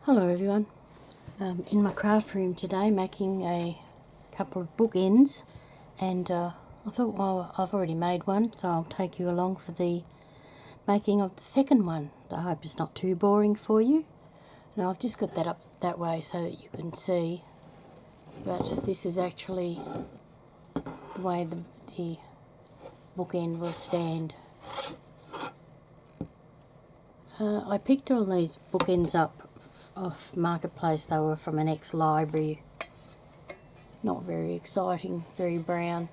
Hello everyone. In my craft room today making a couple of bookends, and I thought, well, I've already made one, so I'll take you along for the making of the second one. I hope it's not too boring for you. Now I've just got that up that way so that you can see, but this is actually the way the bookend will stand. I picked all these bookends up off Marketplace. They were from an ex-library. Not very exciting, very brown.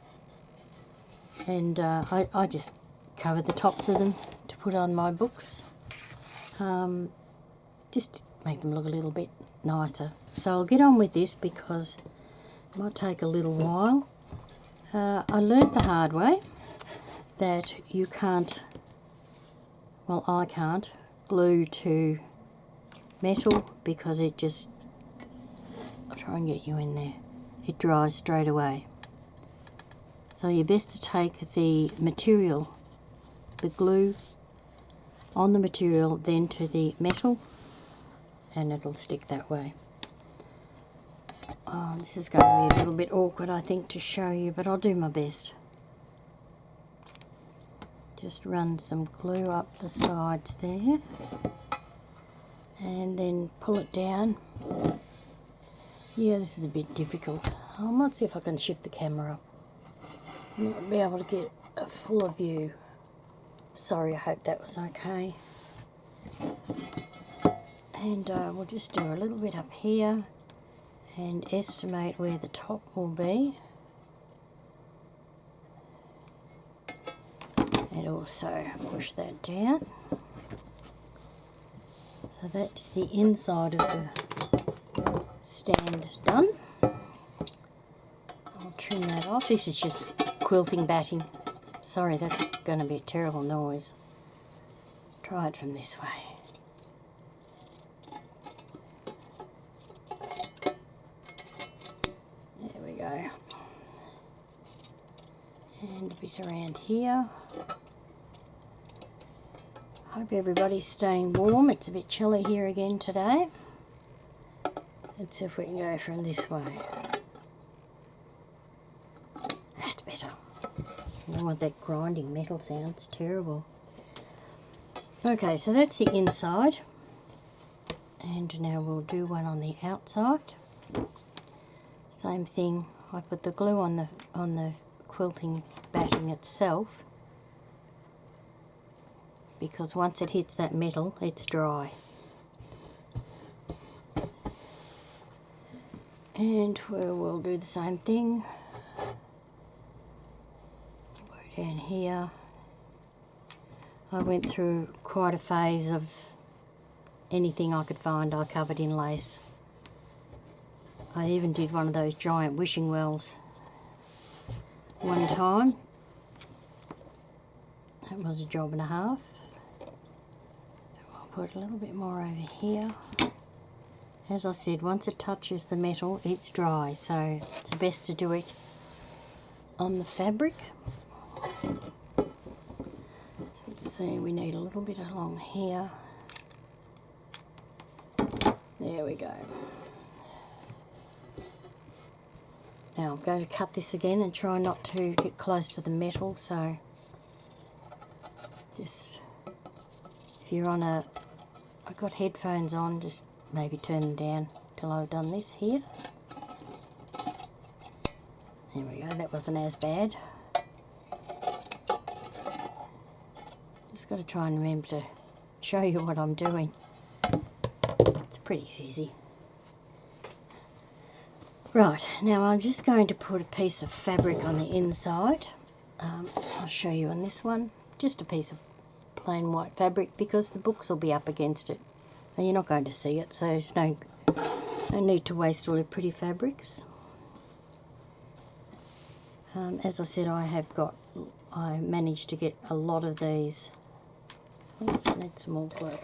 And I just covered the tops of them to put on my books, just to make them look a little bit nicer. So I'll get on with this because it might take a little while. I learnt the hard way that you can't, well, I can't glue to metal because it just, I'll try and get you in there, it dries straight away. So you're best to take the material, the glue on the material, then to the metal, and it'll stick that way. This is going to be a little bit awkward, I think, to show you, but I'll do my best. Just run some glue up the sides there and then pull it down. Yeah, this is a bit difficult. I might see if I can shift the camera up. I might be able to get a fuller view. Sorry, I hope that was okay. And we'll just do a little bit up here and estimate where the top will be. And also push that down. So that's the inside of the stand done. I'll trim that off. This is just quilting batting. Sorry, that's going to be a terrible noise. Try it from this way. There we go. And a bit around here. Hope everybody's staying warm. It's a bit chilly here again today. Let's see if we can go from this way. That's better. I don't want that grinding metal sound. It's terrible. Okay, so that's the inside. And now we'll do one on the outside. Same thing. I put the glue on the quilting batting itself, because once it hits that metal, it's dry. And we'll do the same thing. Go down here. I went through quite a phase of anything I could find I covered in lace. I even did one of those giant wishing wells one time. That was a job and a half. Put a little bit more over here. As I said, once it touches the metal, it's dry, so it's best to do it on the fabric. Let's see, we need a little bit along here. There we go. Now I'm going to cut this again and try not to get close to the metal, so just, if you're on a, I've got headphones on, just maybe turn them down till I've done this here. There we go, that wasn't as bad. Just got to try and remember to show you what I'm doing. It's pretty easy. Right, now I'm just going to put a piece of fabric on the inside. I'll show you on this one, just a piece of plain white fabric, because the books will be up against it and you're not going to see it, so there's no need to waste all your pretty fabrics. As I said, I managed to get a lot of these. Oops, need some more glue.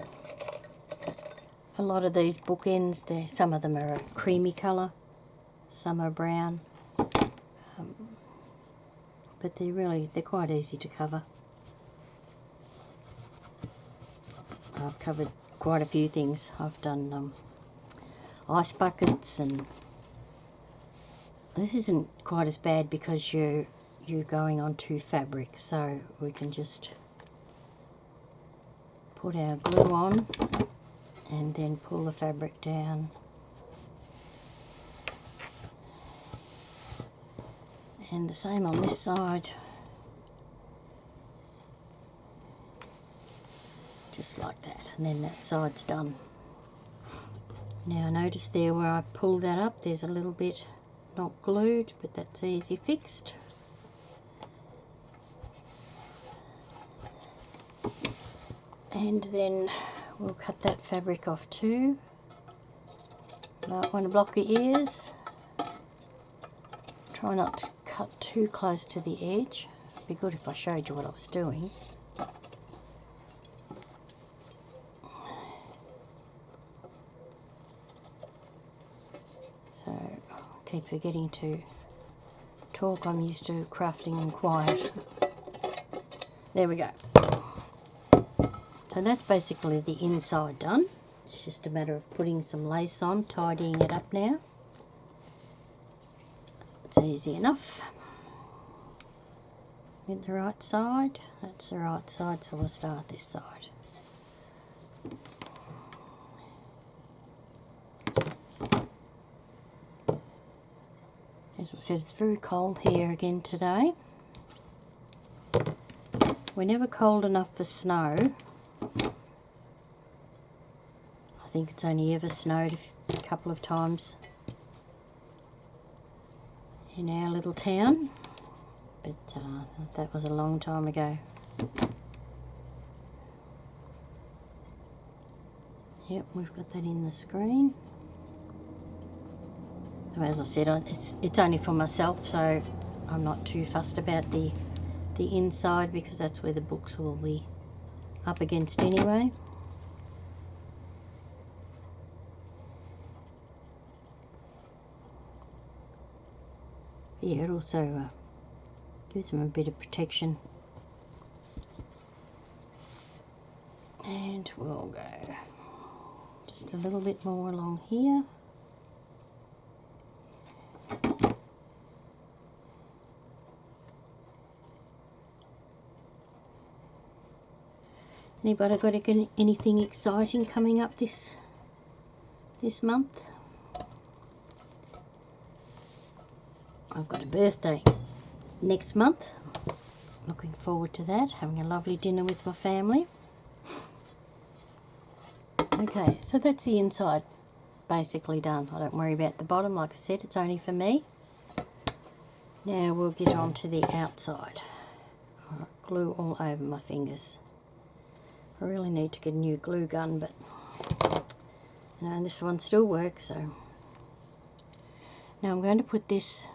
A lot of these bookends there, some of them are a creamy colour, some are brown, but they're quite easy to cover. I've covered quite a few things. I've done ice buckets, and this isn't quite as bad because you're going onto fabric, so we can just put our glue on and then pull the fabric down. And the same on this side. Just like that, and then that side's done. Now notice there where I pulled that up, there's a little bit not glued, but that's easy fixed. And then we'll cut that fabric off too. Might want to block your ears. Try not to cut too close to the edge. It'd be good if I showed you what I was doing. So I keep forgetting to talk. I'm used to crafting and quiet. There we go. So that's basically the inside done. It's just a matter of putting some lace on, tidying it up now. It's easy enough. Get the right side. That's the right side, so we'll start this side. As I said, it's very cold here again today. We're never cold enough for snow. I think it's only ever snowed a couple of times in our little town, but that was a long time ago. Yep, we've got that in the screen. As I said, it's only for myself, so I'm not too fussed about the inside because that's where the books will be up against anyway. Yeah, it also gives them a bit of protection. And we'll go just a little bit more along here. Anybody got anything exciting coming up this month? I've got a birthday next month. Looking forward to that, having a lovely dinner with my family. Okay, so that's the inside basically done. I don't worry about the bottom, like I said, it's only for me. Now we'll get on to the outside. Glue all over my fingers. I really need to get a new glue gun, but you know, this one still works. So now I'm going to put this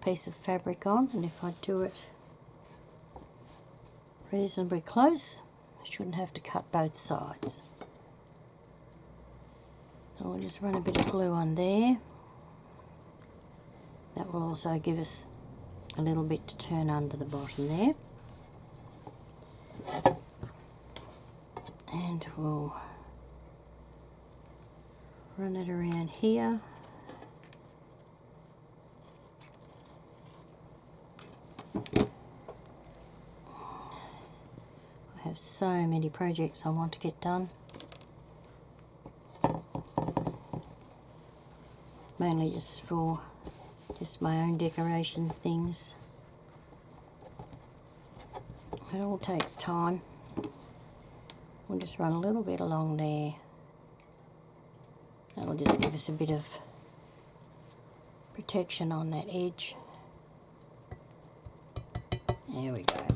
piece of fabric on, and if I do it reasonably close, I shouldn't have to cut both sides. So we'll just run a bit of glue on there. That will also give us a little bit to turn under the bottom there. And we'll run it around here. I have so many projects I want to get done. Mainly just for my own decoration things. It all takes time. We'll just run a little bit along there. That'll just give us a bit of protection on that edge. There we go.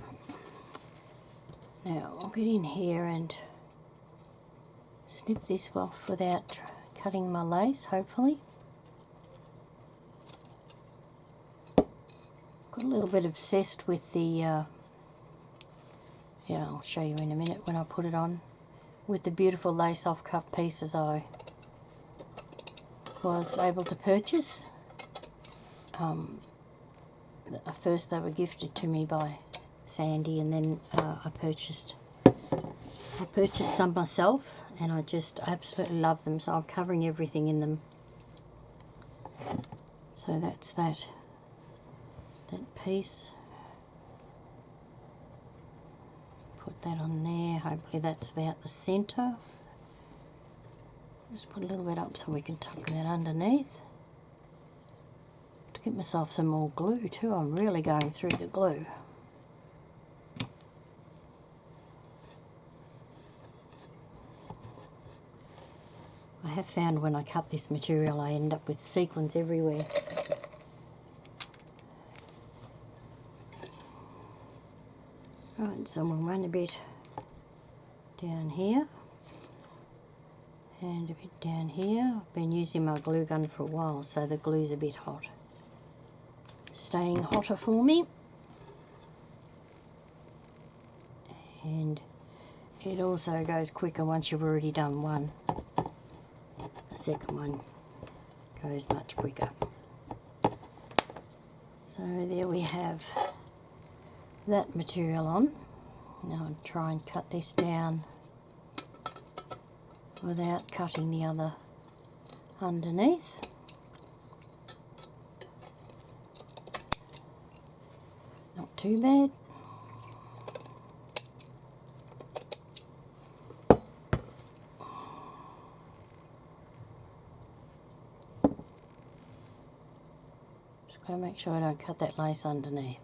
Now I'll get in here and snip this off without cutting my lace, hopefully. Got a little bit obsessed with the yeah, I'll show you in a minute when I put it on, with the beautiful lace off cut pieces I was able to purchase. First they were gifted to me by Sandy, and then I purchased I purchased some myself and I just absolutely love them, so I'm covering everything in them. So that's that piece. Put that on there, hopefully that's about the centre. Just put a little bit up so we can tuck that underneath. To get myself some more glue too, I'm really going through the glue. I have found when I cut this material I end up with sequins everywhere. Right, so we'll run a bit down here and a bit down here. I've been using my glue gun for a while, so the glue's a bit hot. Staying hotter for me. And it also goes quicker once you've already done one. The second one goes much quicker. So there we have that material on. Now I'll try and cut this down without cutting the other underneath. Not too bad. Just got to make sure I don't cut that lace underneath.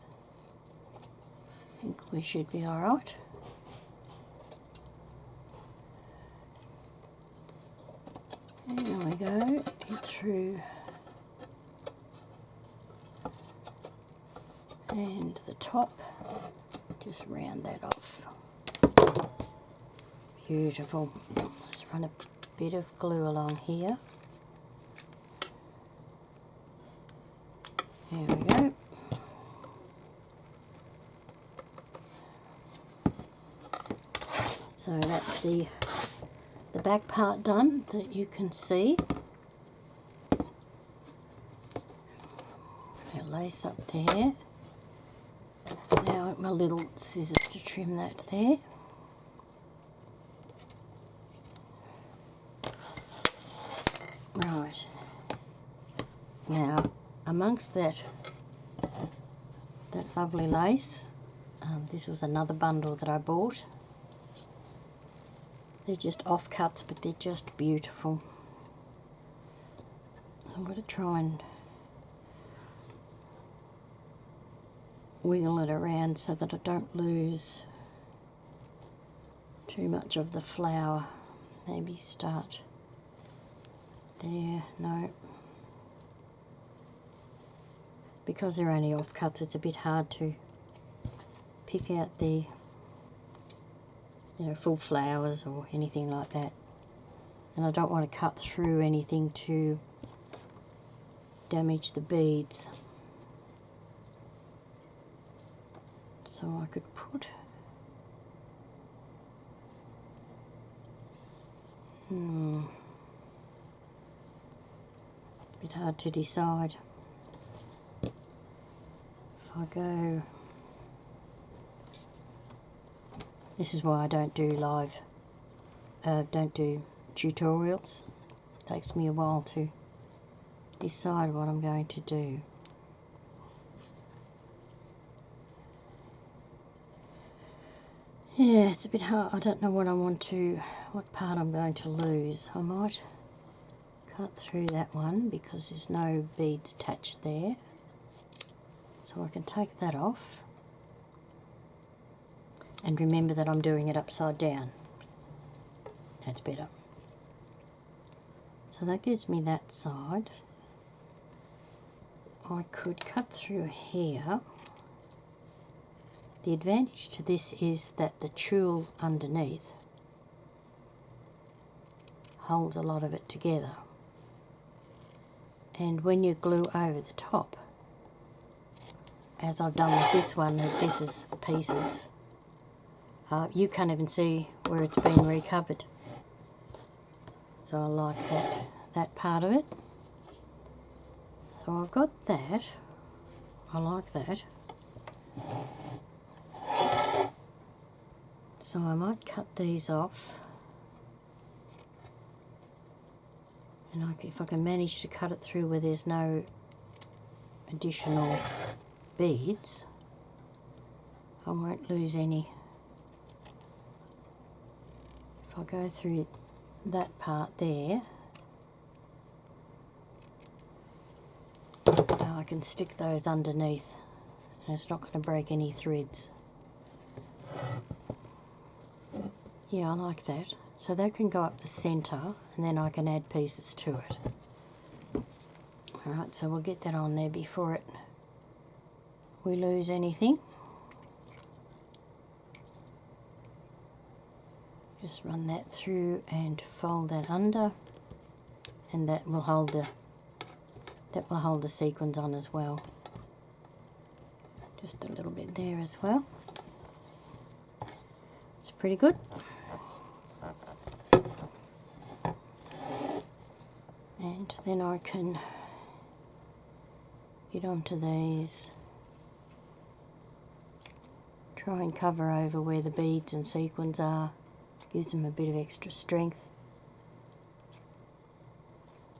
I think we should be alright. There we go, get through and the top, just round that off. Beautiful. Just run a bit of glue along here. There we go. So that's the back part done that you can see. Put a lace up there. Now with my little scissors to trim that there. Right. Now amongst that lovely lace, this was another bundle that I bought. They're just offcuts, but they're just beautiful. So I'm going to try and wiggle it around so that I don't lose too much of the flower. Maybe start there. No. Because they're only offcuts, it's a bit hard to pick out the full flowers or anything like that. And I don't want to cut through anything to damage the beads. So I could put a bit hard to decide. If I go, this is why I don't do don't do tutorials. It takes me a while to decide what I'm going to do. Yeah, it's a bit hard. I don't know what part I'm going to lose. I might cut through that one because there's no beads attached there. So I can take that off. And remember that I'm doing it upside down. That's better. So that gives me that side. I could cut through here. The advantage to this is that the tulle underneath holds a lot of it together. And when you glue over the top, as I've done with this one, this is pieces, you can't even see where it's been recovered. So I like that part of it. So I've got that. I like that. So I might cut these off, and if I can manage to cut it through where there's no additional beads, I won't lose any. If I go through that part there, now I can stick those underneath and it's not going to break any threads. Yeah, I like that. So that can go up the centre and then I can add pieces to it. Alright, so we'll get that on there before we lose anything. Just run that through and fold that under, and that will hold the sequins on as well. Just a little bit there as well. It's pretty good. And then I can get onto these, try and cover over where the beads and sequins are, gives them a bit of extra strength.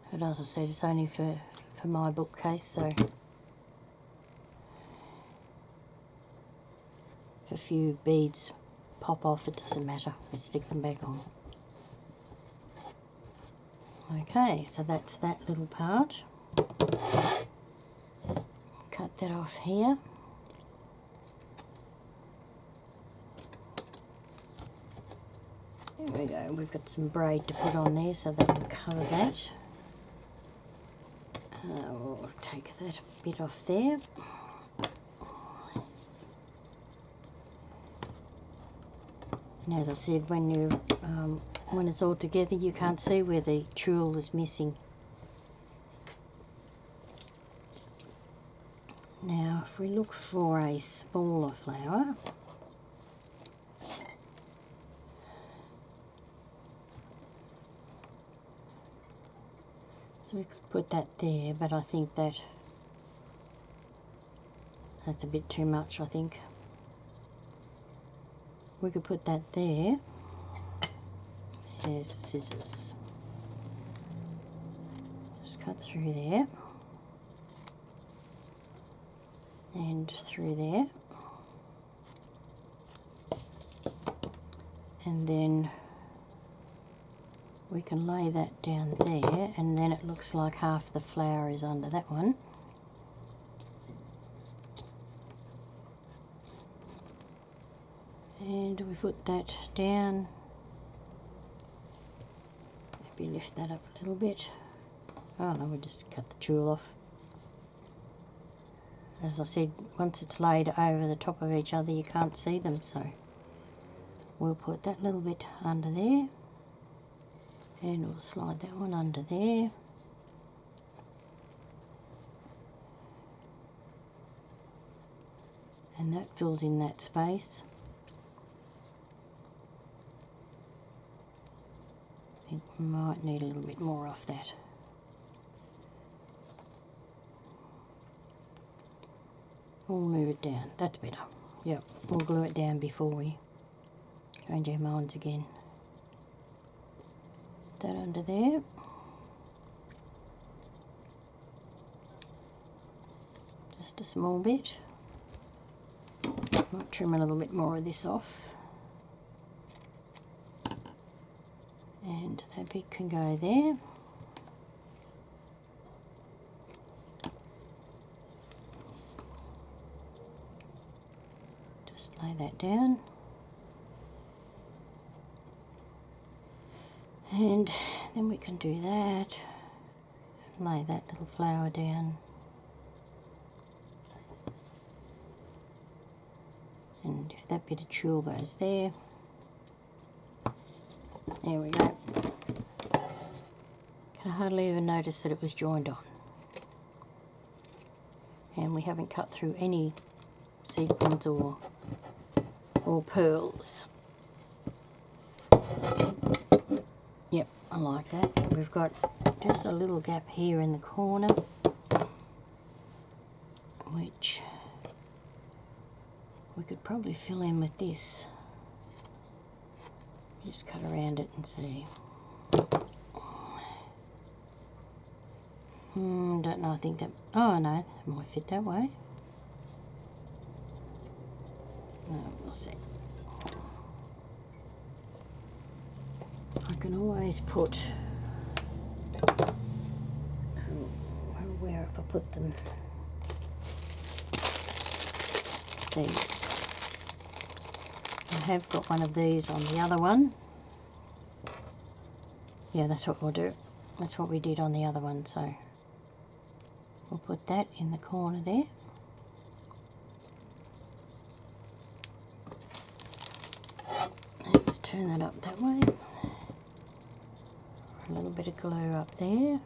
But as I said, it's only for my bookcase, so if a few beads pop off, it doesn't matter, we stick them back on. Okay, so that's that little part. Cut that off here. There we go, we've got some braid to put on there, so that will cover that. We'll take that bit off there. And as I said, when it's all together, you can't see where the tulle is missing. Now, if we look for a smaller flower, so we could put that there, but I think that's a bit too much, I think. We could put that there. Here's the scissors. Just cut through there. And through there. And then we can lay that down there, and then it looks like half the flower is under that one. And we put that down, maybe lift that up a little bit. Oh no, we'll just cut the tulle off. As I said, once it's laid over the top of each other, you can't see them, so we'll put that little bit under there, and we'll slide that one under there. And that fills in that space. I think we might need a little bit more off that. We'll move it down, that's better. Yep, we'll glue it down before we change our minds again. That under there. Just a small bit. Might trim a little bit more of this off. And that bit can go there. Just lay that down. And then we can do that. Lay that little flower down. And if that bit of tulle goes there, there we go. Can hardly even notice that it was joined on. And we haven't cut through any sequins or pearls. Yep, I like that. We've got just a little gap here in the corner, which we could probably fill in with this. Just cut around it and see. Don't know, I think that, oh no, that might fit that way. We'll see. I can always put, where if I put them, these. I have got one of these on the other one. Yeah, that's what we'll do. That's what we did on the other one, so we'll put that in the corner there. Let's turn that up that way. A little bit of glue up there.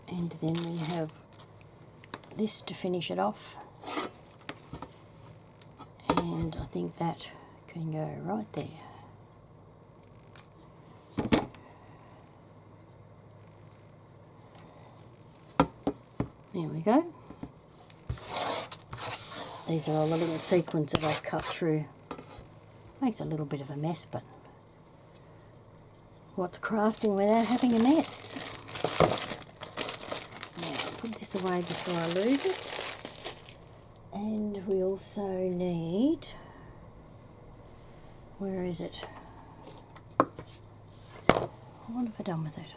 And then we have this to finish it off. And I think that can go right there. There we go. These are all the little sequins that I've cut through. Makes a little bit of a mess, but what's crafting without having a mess? Now, I'll put this away before I lose it. And we also need, where is it? What have I done with it?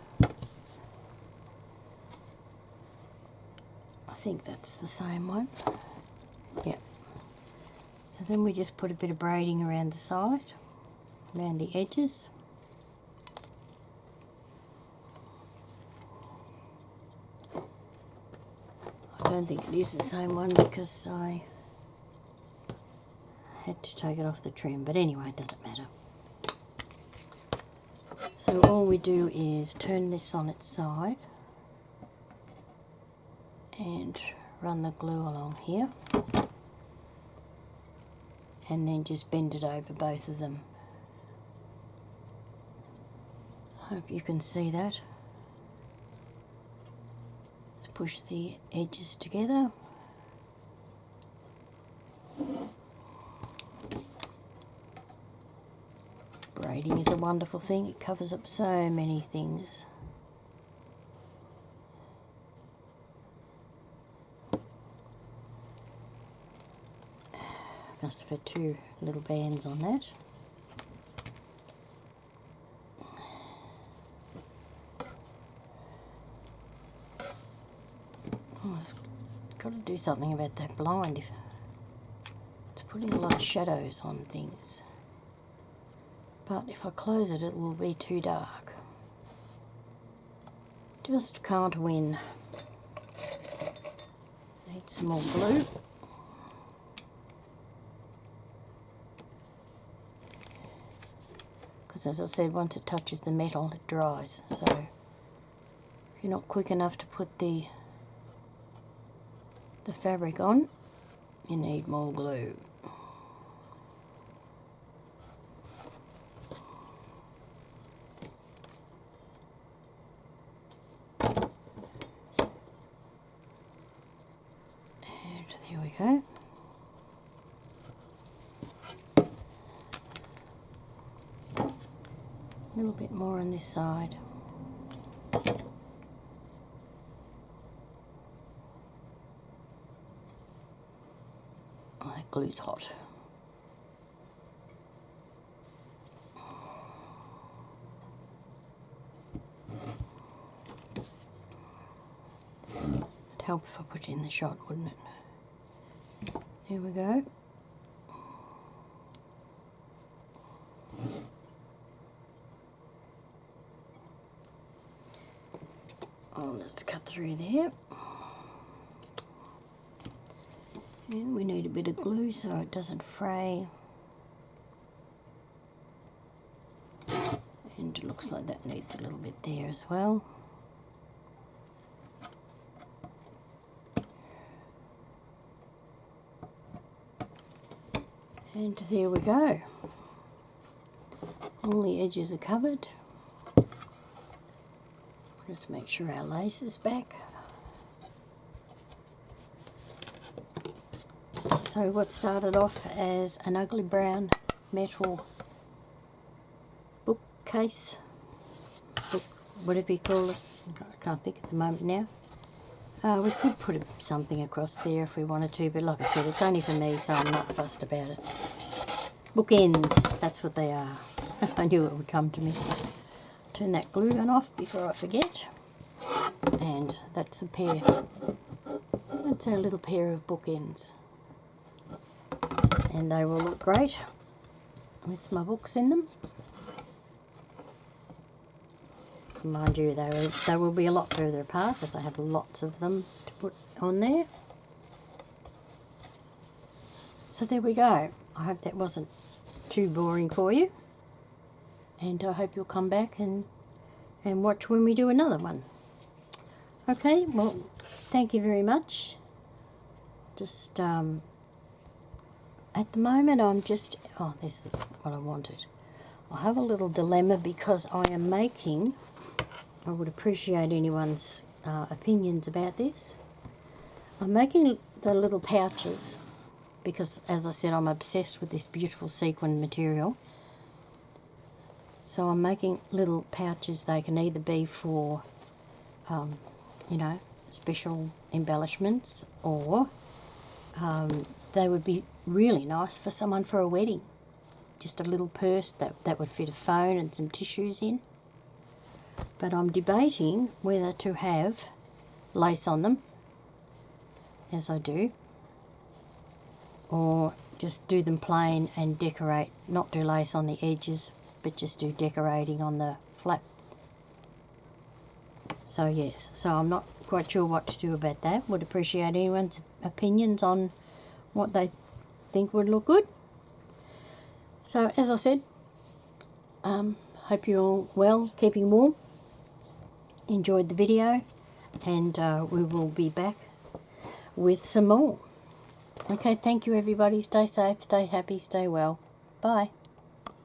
I think that's the same one. Yep. So then we just put a bit of braiding around the side, around the edges. I don't think it is the same one because I had to take it off the trim, but anyway, it doesn't matter. So all we do is turn this on its side and run the glue along here, and then just bend it over both of them. Hope you can see that. Let's push the edges together. Braiding is a wonderful thing. It covers up so many things. Must have had two little bands on that. Oh, I've got to do something about that blind. It's putting a lot of shadows on things. But if I close it, it will be too dark. Just can't win. Need some more glue. Because as I said, once it touches the metal, it dries. So if you're not quick enough to put the fabric on, you need more glue. And there we go. A little bit more on this side. Oh, that glue's hot. It'd help if I put it in the shot, wouldn't it? There we go. Oh, let's cut through there. And we need a bit of glue so it doesn't fray. And it looks like that needs a little bit there as well. And there we go. All the edges are covered. Just make sure our lace is back. So what started off as an ugly brown metal bookcase, whatever you call it, I can't think at the moment now. We could put something across there if we wanted to, but like I said, it's only for me, so I'm not fussed about it. Bookends, that's what they are. I knew it would come to me. Turn that glue gun off before I forget. And that's the pair. That's our little pair of bookends. And they will look great with my books in them. Mind you, they will be a lot further apart as I have lots of them to put on there. So there we go. I hope that wasn't too boring for you. And I hope you'll come back and watch when we do another one. Okay, well, thank you very much. Just, at the moment I'm just, oh, this is what I wanted. I have a little dilemma because I am making, I would appreciate anyone's opinions about this. I'm making the little pouches because, as I said, I'm obsessed with this beautiful sequin material. So I'm making little pouches. They can either be for, you know, special embellishments, or they would be really nice for someone for a wedding. Just a little purse that would fit a phone and some tissues in. But I'm debating whether to have lace on them, as I do, or just do them plain and decorate, not do lace on the edges, but just do decorating on the flap. So yes, so I'm not quite sure what to do about that. Would appreciate anyone's opinions on what they think would look good. So as I said, hope you're all well, keeping warm. Enjoyed the video, and we will be back with some more. Okay, thank you everybody. Stay safe, stay happy, stay well. Bye.